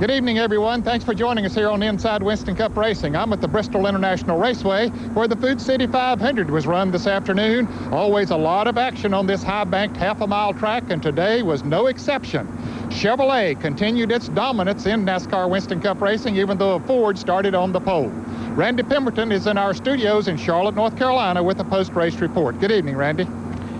Good evening, everyone. Thanks for joining us here on Inside Winston Cup Racing. I'm at the Bristol International Raceway, where the Food City 500 was run this afternoon. Always a lot of action on this high-banked half-a-mile track, and today was no exception. Chevrolet continued its dominance in NASCAR Winston Cup Racing, even though Ford started on the pole. Randy Pemberton is in our studios in Charlotte, North Carolina, with a post-race report. Good evening, Randy.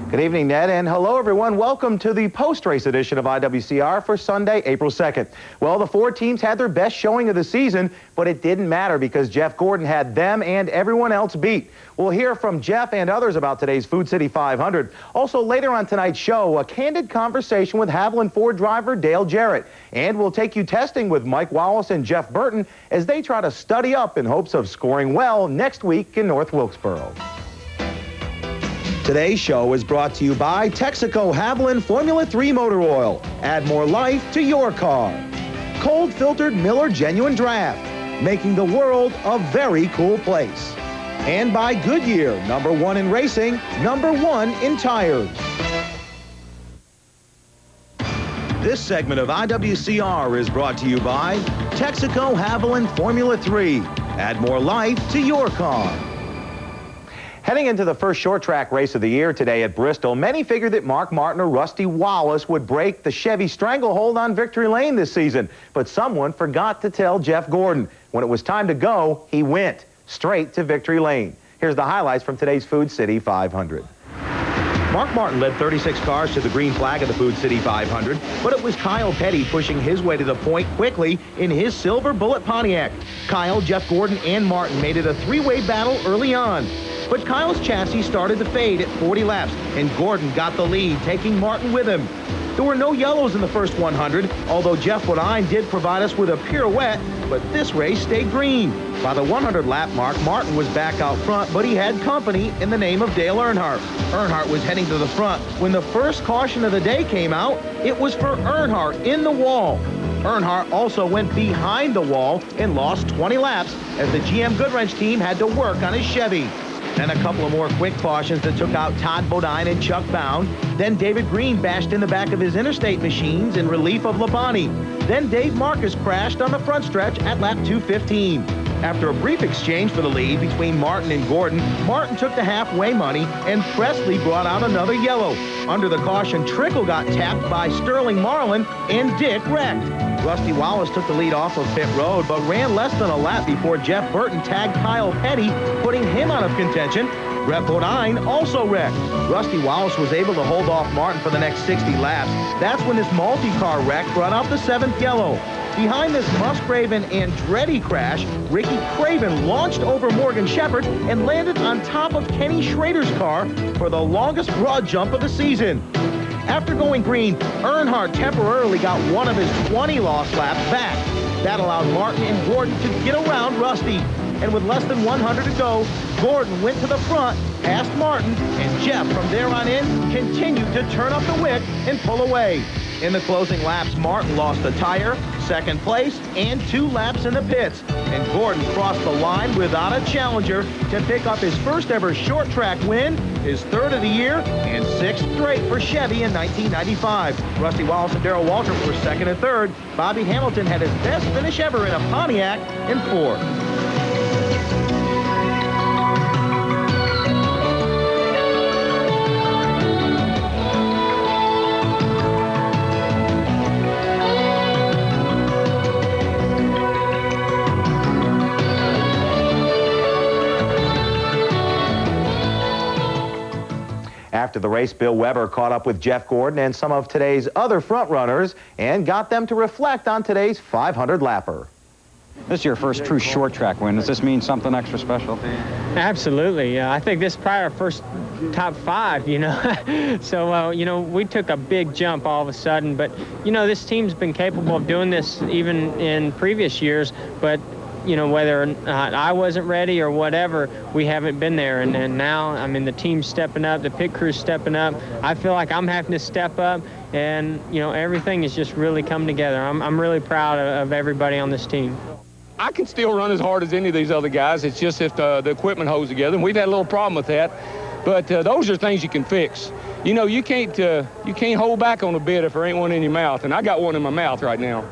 Good evening, Ned, and hello, everyone. Welcome to the post-race edition of IWCR for Sunday, April 2nd. Well, the Ford teams had their best showing of the season, but it didn't matter because Jeff Gordon had them and everyone else beat. We'll hear from Jeff and others about today's Food City 500. Also, later on tonight's show, a candid conversation with Haviland Ford driver Dale Jarrett. And we'll take you testing with Mike Wallace and Jeff Burton as they try to study up in hopes of scoring well next week in North Wilkesboro. Today's show is brought to you by Texaco Haviland Formula 3 Motor Oil. Add more life to your car. Cold filtered Miller Genuine Draft, making the world a very cool place. And by Goodyear, #1 in racing, #1 in tires. This segment of IWCR is brought to you by Texaco Haviland Formula 3. Add more life to your car. Heading into the first short track race of the year today at Bristol, many figured that Mark Martin or Rusty Wallace would break the Chevy stranglehold on victory lane this season. But someone forgot to tell Jeff Gordon. When it was time to go, he went straight to victory lane. Here's the highlights from today's Food City 500. Mark Martin led 36 cars to the green flag of the Food City 500, but it was Kyle Petty pushing his way to the point quickly in his Silver Bullet Pontiac. Kyle, Jeff Gordon, and Martin made it a three-way battle early on. But Kyle's chassis started to fade at 40 laps, and Gordon got the lead, taking Martin with him. There were no yellows in the first 100, although Jeff Bodine did provide us with a pirouette, but this race stayed green. By the 100-lap mark, Martin was back out front, but he had company in the name of Dale Earnhardt. Earnhardt was heading to the front. When the first caution of the day came out, it was for Earnhardt in the wall. Earnhardt also went behind the wall and lost 20 laps as the GM Goodwrench team had to work on his Chevy. Then a couple of more quick cautions that took out Todd Bodine and Chuck Bound. Then David Green bashed in the back of his Interstate machines in relief of Labonte. Then Dave Marcus crashed on the front stretch at lap 215. After a brief exchange for the lead between Martin and Gordon, Martin took the halfway money and Presley brought out another yellow. Under the caution, Trickle got tapped by Sterling Marlin and Dick wrecked. Rusty Wallace took the lead off of pit road, but ran less than a lap before Jeff Burton tagged Kyle Petty, putting him out of contention. Brett Bodine also wrecked. Rusty Wallace was able to hold off Martin for the next 60 laps. That's when this multi-car wreck brought out the 7th yellow. Behind this Musgrave and Andretti crash, Ricky Craven launched over Morgan Shepherd and landed on top of Kenny Schrader's car for the longest broad jump of the season. After going green, Earnhardt temporarily got one of his 20 lost laps back. That allowed Martin and Gordon to get around Rusty. And with less than 100 to go, Gordon went to the front, past Martin, and Jeff from there on in continued to turn up the wick and pull away. In the closing laps, Martin lost a tire, second place, and 2 laps in the pits. And Gordon crossed the line without a challenger to pick up his first ever short track win, his 3rd of the year, and 6th straight for Chevy in 1995. Rusty Wallace and Darrell Waltrip were 2nd and 3rd. Bobby Hamilton had his best finish ever in a Pontiac in 4th. After the race, Bill Weber caught up with Jeff Gordon and some of today's other front-runners and got them to reflect on today's 500-lapper. This is your first true short track win. Does this mean something extra special to you? Absolutely. I think this is probably our first top 5, you know. So, you know, we took a big jump all of a sudden. But, you know, this team's been capable of doing this even in previous years. But, you know, whether or not I wasn't ready or whatever, we haven't been there. And now, I mean, the team's stepping up, the pit crew's stepping up. I feel like I'm having to step up. And, you know, everything is just really come together. I'm really proud of everybody on this team. I can still run as hard as any of these other guys. It's just if the equipment holds together, and we've had a little problem with that. But those are things you can fix. You know, you can't hold back on a bit if there ain't one in your mouth, and I got one in my mouth right now.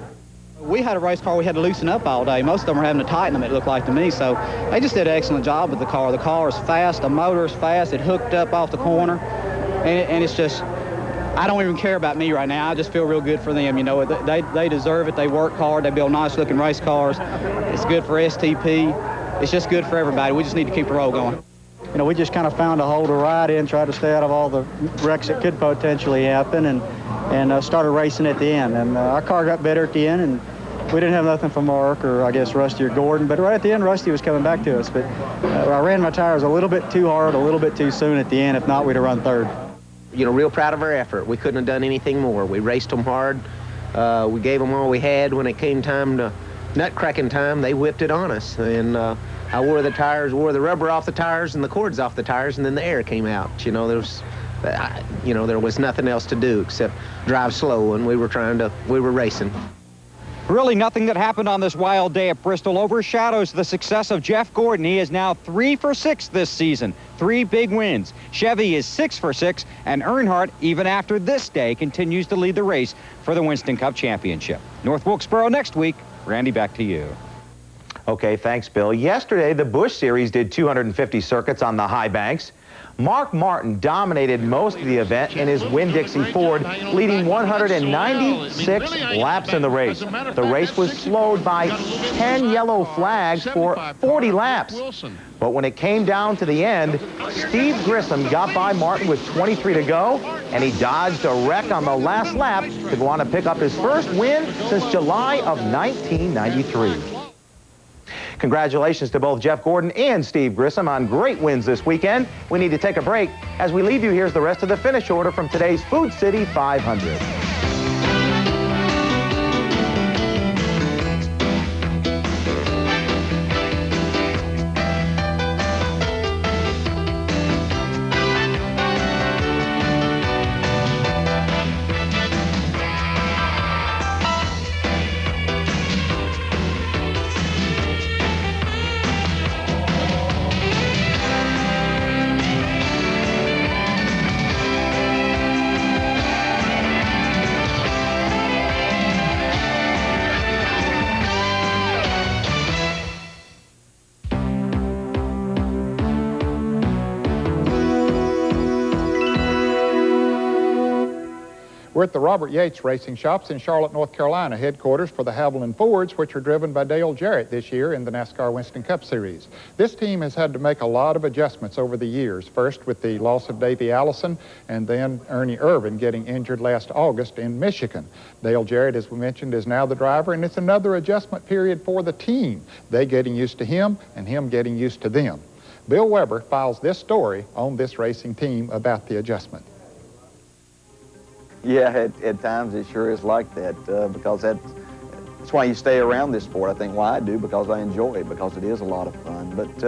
We had a race car we had to loosen up all day. Most of them were having to tighten them, it looked like to me. So they just did an excellent job with the car. The car is fast, the motor is fast, it hooked up off the corner. And it's just, I don't even care about me right now. I just feel real good for them. You know, they deserve it. They work hard. They build nice looking race cars. It's good for STP. It's just good for everybody. We just need to keep the roll going. You know, we just kind of found a hole to ride in, tried to stay out of all the wrecks that could potentially happen, and started racing at the end. And our car got better at the end, and we didn't have nothing from Mark or I guess Rusty or Gordon, but right at the end, Rusty was coming back to us. But I ran my tires a little bit too hard, a little bit too soon at the end. If not, we'd have run third. You know, real proud of our effort. We couldn't have done anything more. We raced them hard. We gave them all we had. When it came time to nut cracking time, they whipped it on us. And I wore the rubber off the tires and the cords off the tires, and then the air came out. You know, there was nothing else to do except drive slow, and we were racing. Really, nothing that happened on this wild day at Bristol overshadows the success of Jeff Gordon. He is now 3 for 6 this season, 3 big wins. Chevy is 6 for 6, and Earnhardt, even after this day, continues to lead the race for the Winston Cup Championship. North Wilkesboro next week. Randy, back to you. Okay, thanks, Bill. Yesterday, the Busch Series did 250 circuits on the high banks. Mark Martin dominated most of the event in his Winn-Dixie Ford, leading 196 laps in the race. The race was slowed by 10 yellow flags for 40 laps. But when it came down to the end, Steve Grissom got by Martin with 23 to go, and he dodged a wreck on the last lap to go on to pick up his first win since July of 1993. Congratulations to both Jeff Gordon and Steve Grissom on great wins this weekend. We need to take a break. As we leave you, here's the rest of the finish order from today's Food City 500. We're at the Robert Yates Racing Shops in Charlotte, North Carolina, headquarters for the Haviland Fords, which are driven by Dale Jarrett this year in the NASCAR Winston Cup Series. This team has had to make a lot of adjustments over the years, first with the loss of Davey Allison and then Ernie Irvin getting injured last August in Michigan. Dale Jarrett, as we mentioned, is now the driver, and it's another adjustment period for the team. They getting used to him and him getting used to them. Bill Weber files this story on this racing team about the adjustment. Yeah, at times it sure is like that because that's why you stay around this sport. I think why I do, because I enjoy it, because it is a lot of fun. But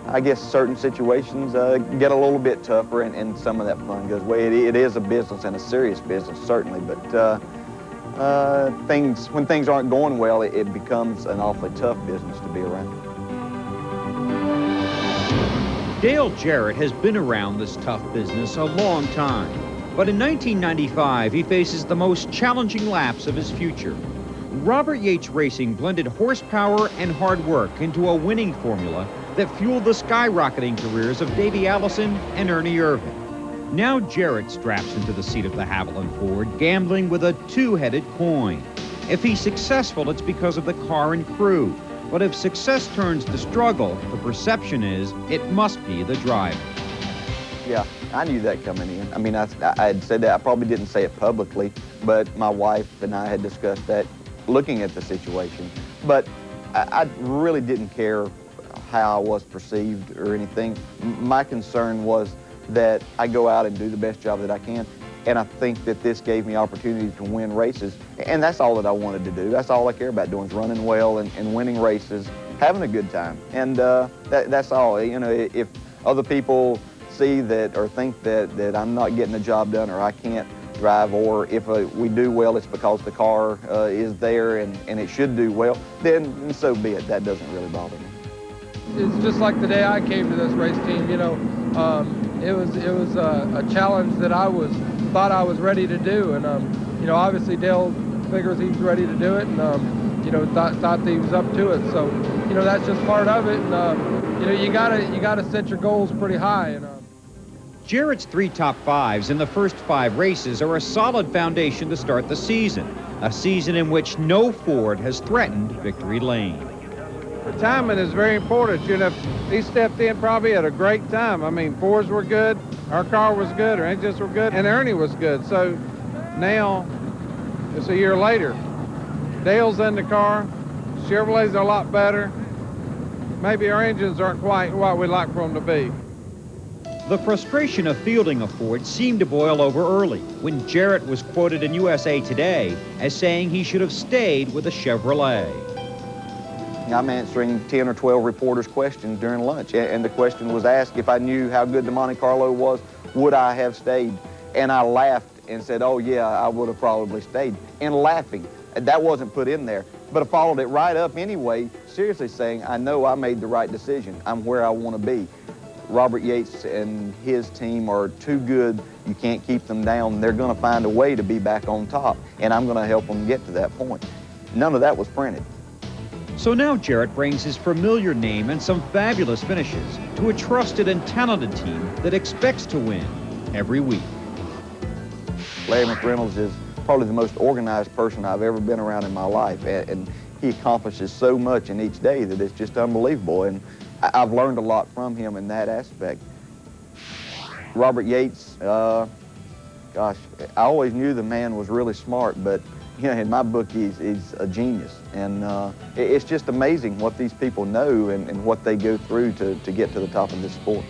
I guess certain situations get a little bit tougher and some of that fun goes away. It is a business and a serious business, certainly, but when things aren't going well, it becomes an awfully tough business to be around. Dale Jarrett has been around this tough business a long time. But in 1995, he faces the most challenging laps of his future. Robert Yates Racing blended horsepower and hard work into a winning formula that fueled the skyrocketing careers of Davey Allison and Ernie Irvin. Now Jarrett straps into the seat of the Haviland Ford, gambling with a two-headed coin. If he's successful, it's because of the car and crew. But if success turns to struggle, the perception is it must be the driver. Yeah, I knew that coming in. I mean, I had said that. I probably didn't say it publicly, but my wife and I had discussed that looking at the situation. But I really didn't care how I was perceived or anything. My concern was that I go out and do the best job that I can, and I think that this gave me opportunity to win races, and that's all that I wanted to do. That's all I care about doing, is running well and winning races, having a good time, and that's all. You know, if other people see that or think that I'm not getting the job done or I can't drive, or if we do well, it's because the car is there and it should do well, then so be it. That doesn't really bother me. It's just like the day I came to this race team, you know, it was a challenge that I thought I was ready to do, and you know, obviously Dale figures he was ready to do it, and you know, thought that he was up to it. So, you know, that's just part of it. And you know, you gotta set your goals pretty high. And Jarrett's 3 top 5s in the first 5 races are a solid foundation to start the season, a season in which no Ford has threatened victory lane. The timing is very important. You know, he stepped in probably at a great time. I mean, Fords were good, our car was good, our engines were good, and Ernie was good. So now it's a year later. Dale's in the car, Chevrolet's a lot better. Maybe our engines aren't quite what we'd like for them to be. The frustration of fielding a Ford seemed to boil over early when Jarrett was quoted in USA Today as saying he should have stayed with a Chevrolet. I'm answering 10 or 12 reporters' questions during lunch, and the question was asked if I knew how good the Monte Carlo was, would I have stayed? And I laughed and said, oh yeah, I would have probably stayed, and laughing. That wasn't put in there, but I followed it right up anyway, seriously saying, I know I made the right decision. I'm where I want to be. Robert Yates and his team are too good. You can't keep them down. They're going to find a way to be back on top, and I'm going to help them get to that point. None of that was printed. So now Jarrett brings his familiar name and some fabulous finishes to a trusted and talented team that expects to win every week. Larry McReynolds is probably the most organized person I've ever been around in my life, and he accomplishes so much in each day that it's just unbelievable. And I've learned a lot from him in that aspect. Robert Yates, gosh, I always knew the man was really smart, but you know, in my book, he's a genius. And it's just amazing what these people know and what they go through to get to the top of this sport.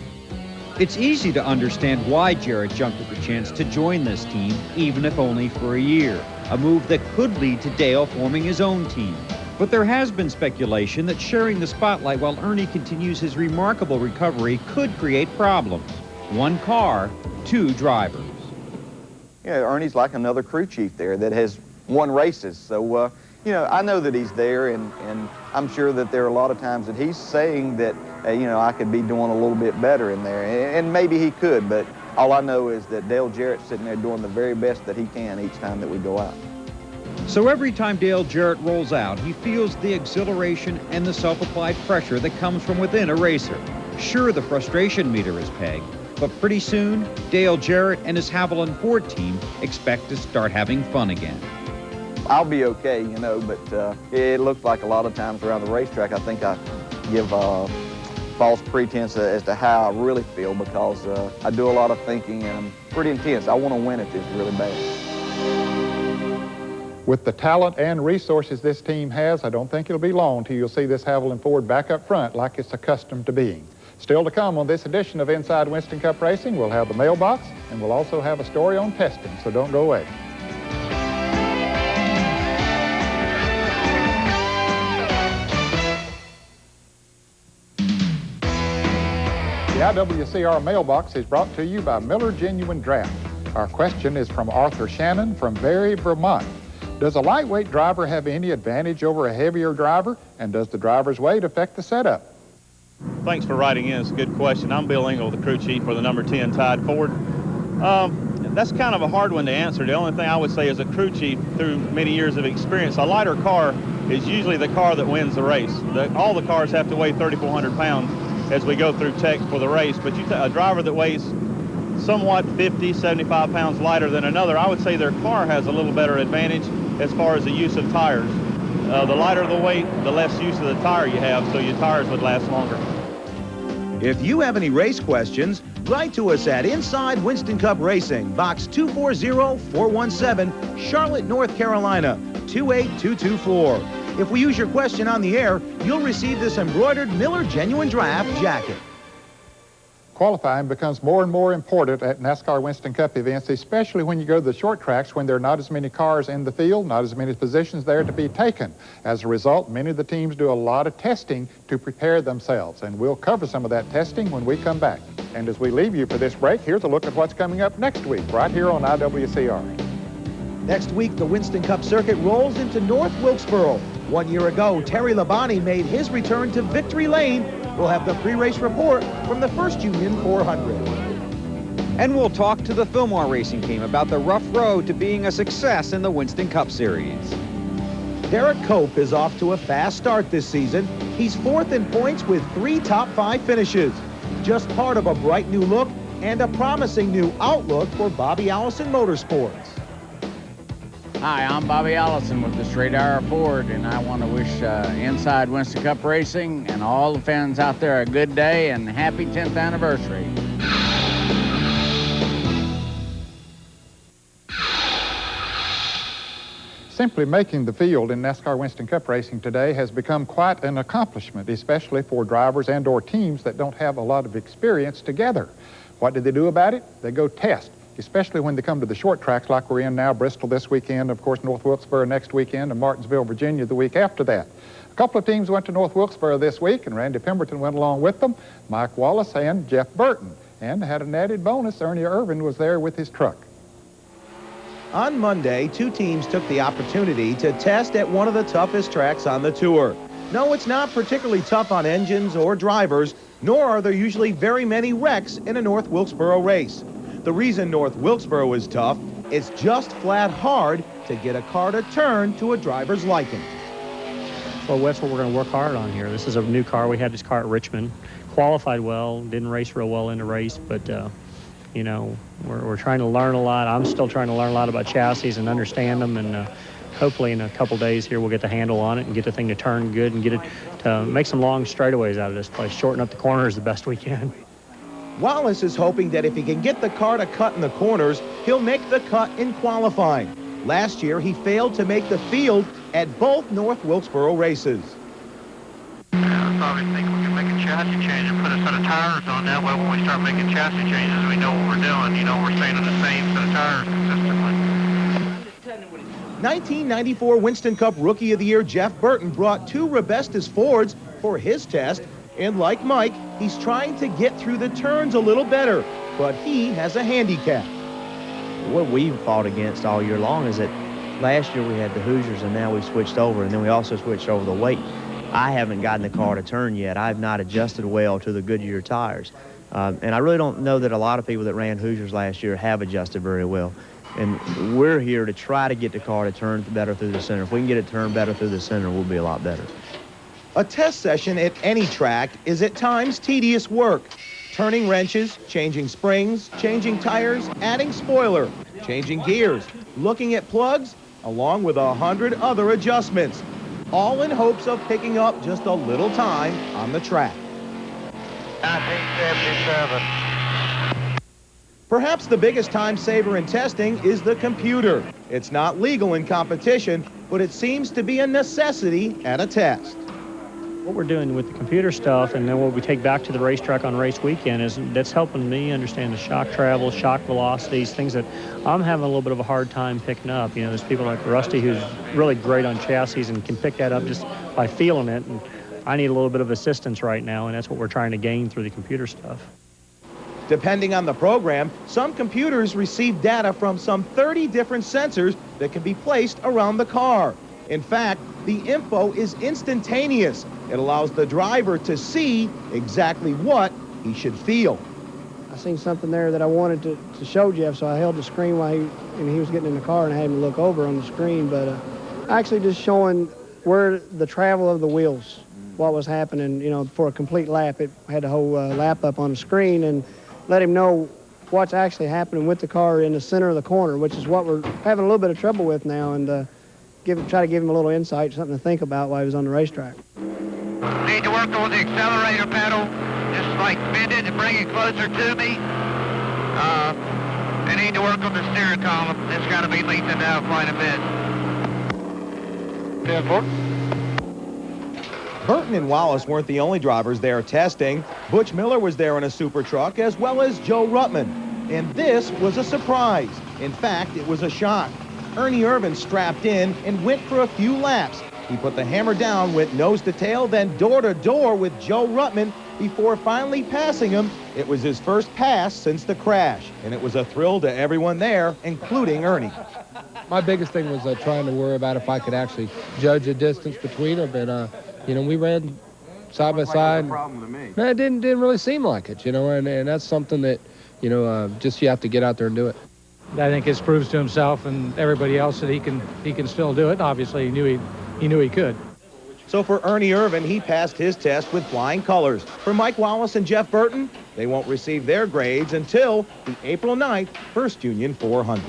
It's easy to understand why Jarrett jumped at the chance to join this team, even if only for a year, a move that could lead to Dale forming his own team. But there has been speculation that sharing the spotlight while Ernie continues his remarkable recovery could create problems. 1 car, 2 drivers. Yeah, Ernie's like another crew chief there that has won races. So, you know, I know that he's there, and I'm sure that there are a lot of times that he's saying that, you know, I could be doing a little bit better in there. And maybe he could, but all I know is that Dale Jarrett's sitting there doing the very best that he can each time that we go out. So every time Dale Jarrett rolls out, he feels the exhilaration and the self-applied pressure that comes from within a racer. Sure, the frustration meter is pegged, but pretty soon, Dale Jarrett and his Haviland Ford team expect to start having fun again. I'll be okay, you know, but it looks like a lot of times around the racetrack, I think I give false pretense as to how I really feel, because I do a lot of thinking and I'm pretty intense. I want to win at this really bad. With the talent and resources this team has, I don't think it'll be long till you'll see this Haviland Ford back up front like it's accustomed to being. Still to come on this edition of Inside Winston Cup Racing, we'll have the mailbox, and we'll also have a story on testing, so don't go away. The IWCR mailbox is brought to you by Miller Genuine Draft. Our question is from Arthur Shannon from Barry, Vermont. Does a lightweight driver have any advantage over a heavier driver, and does the driver's weight affect the setup? Thanks for writing in. It's a good question. I'm Bill Engel, the crew chief for the number 10 Tide Ford. That's kind of a hard one to answer. The only thing I would say as a crew chief, through many years of experience, a lighter car is usually the car that wins the race. All the cars have to weigh 3,400 pounds as we go through tech for the race, but a driver that weighs somewhat 50, 75 pounds lighter than another, I would say their car has a little better advantage as far as the use of tires. The lighter the weight, the less use of the tire you have, so your tires would last longer. If you have any race questions, write to us at Inside Winston Cup Racing, Box 240417, Charlotte, North Carolina, 28224. If we use your question on the air, you'll receive this embroidered Miller Genuine Draft jacket. Qualifying becomes more and more important at NASCAR Winston Cup events, especially when you go to the short tracks when there are not as many cars in the field, not as many positions there to be taken. As a result, many of the teams do a lot of testing to prepare themselves, and we'll cover some of that testing when we come back. And as we leave you for this break, here's a look at what's coming up next week, right here on IWCR. Next week, the Winston Cup circuit rolls into North Wilkesboro. 1 year ago, Terry Labonte made his return to Victory Lane. We'll have the pre-race report from the First Union 400. And we'll talk to the Fillmore racing team about the rough road to being a success in the Winston Cup Series. Derek Cope is off to a fast start this season. He's 4th in points with 3 top 5 finishes. Just part of a bright new look and a promising new outlook for Bobby Allison Motorsports. Hi, I'm Bobby Allison with the Straight Arrow Ford, and I want to wish Inside Winston Cup Racing and all the fans out there a good day and happy 10th anniversary. Simply making the field in NASCAR Winston Cup racing today has become quite an accomplishment, especially for drivers and/or teams that don't have a lot of experience together. What do they do about it? They go test, especially when they come to the short tracks like we're in now, Bristol this weekend, of course, North Wilkesboro next weekend, and Martinsville, Virginia the week after that. A couple of teams went to North Wilkesboro this week, and Randy Pemberton went along with them, Mike Wallace and Jeff Burton. And had an added bonus, Ernie Irvin was there with his truck. On Monday, 2 teams took the opportunity to test at one of the toughest tracks on the tour. No, it's not particularly tough on engines or drivers, nor are there usually very many wrecks in a North Wilkesboro race. The reason North Wilkesboro is tough, it's just flat hard to get a car to turn to a driver's liking. Well, that's what we're going to work hard on here. This is a new car. We had this car at Richmond, qualified well, didn't race real well in the race, but you know, we're trying to learn a lot. I'm still trying to learn a lot about chassis and understand them, and hopefully in a couple days here we'll get the handle on it and get the thing to turn good and get it to make some long straightaways out of this place. Shorten up the corners the best we can. Wallace is hoping that if he can get the car to cut in the corners, he'll make the cut in qualifying. Last year, he failed to make the field at both North Wilkesboro races. I probably think we can make a chassis change and put a set of tires on. That way when we start making chassis changes, we know what we're doing. You know, we're staying on the same set of tires consistently. 1994 Winston Cup Rookie of the Year Jeff Burton brought 2 Robestas Fords for his test, and like Mike, he's trying to get through the turns a little better, but he has a handicap. What we've fought against all year long is that last year we had the Hoosiers and now we've switched over, and then we also switched over the weight. I haven't gotten the car to turn yet. I've not adjusted well to the Goodyear tires. And I really don't know that a lot of people that ran Hoosiers last year have adjusted very well. And we're here to try to get the car to turn better through the center. If we can get it turned better through the center, we'll be a lot better. A test session at any track is at times tedious work. Turning wrenches, changing springs, changing tires, adding spoiler, changing gears, looking at plugs, along with 100 other adjustments, all in hopes of picking up just a little time on the track. 1977. Perhaps the biggest time saver in testing is the computer. It's not legal in competition, but it seems to be a necessity at a test. What we're doing with the computer stuff and then what we take back to the racetrack on race weekend is that's helping me understand the shock travel, shock velocities, things that I'm having a little bit of a hard time picking up. You know, there's people like Rusty who's really great on chassis and can pick that up just by feeling it. And I need a little bit of assistance right now, and that's what we're trying to gain through the computer stuff. Depending on the program, some computers receive data from some 30 different sensors that can be placed around the car. In fact, the info is instantaneous. It allows the driver to see exactly what he should feel. I seen something there that I wanted to show Jeff, so I held the screen while he was getting in the car and I had him look over on the screen. But actually just showing where the travel of the wheels, what was happening, you know, for a complete lap. It had the whole lap up on the screen and let him know what's actually happening with the car in the center of the corner, which is what we're having a little bit of trouble with now, and try to give him a little insight, something to think about while he was on the racetrack. Need to work on the accelerator pedal, just like bend it and bring it closer to me. I need to work on the steering column. It's got to be lengthened out quite a bit. 10-4. Burton and Wallace weren't the only drivers there testing. Butch Miller was there in a super truck, as well as Joe Ruttman. And this was a surprise. In fact, it was a shock. Ernie Irvin strapped in and went for a few laps. He put the hammer down, went nose to tail, then door to door with Joe Ruttman before finally passing him. It was his first pass since the crash, and it was a thrill to everyone there, including Ernie. My biggest thing was trying to worry about if I could actually judge the distance between them, and you know, we ran side by side. Problem to me. No, it didn't really seem like it, you know, and that's something that just you have to get out there and do it. I think it proves to himself and everybody else that he can still do it. Obviously, he knew he could. So for Ernie Irvin, he passed his test with flying colors. For Mike Wallace and Jeff Burton, they won't receive their grades until the April 9th First Union 400.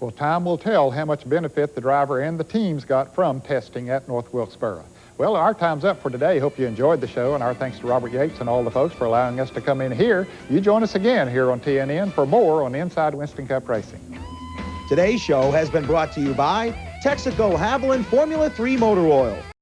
Well, time will tell how much benefit the driver and the teams got from testing at North Wilkesboro. Well, our time's up for today. Hope you enjoyed the show, and our thanks to Robert Yates and all the folks for allowing us to come in here. You join us again here on TNN for more on Inside Winston Cup Racing. Today's show has been brought to you by Texaco Haviland Formula 3 Motor Oil.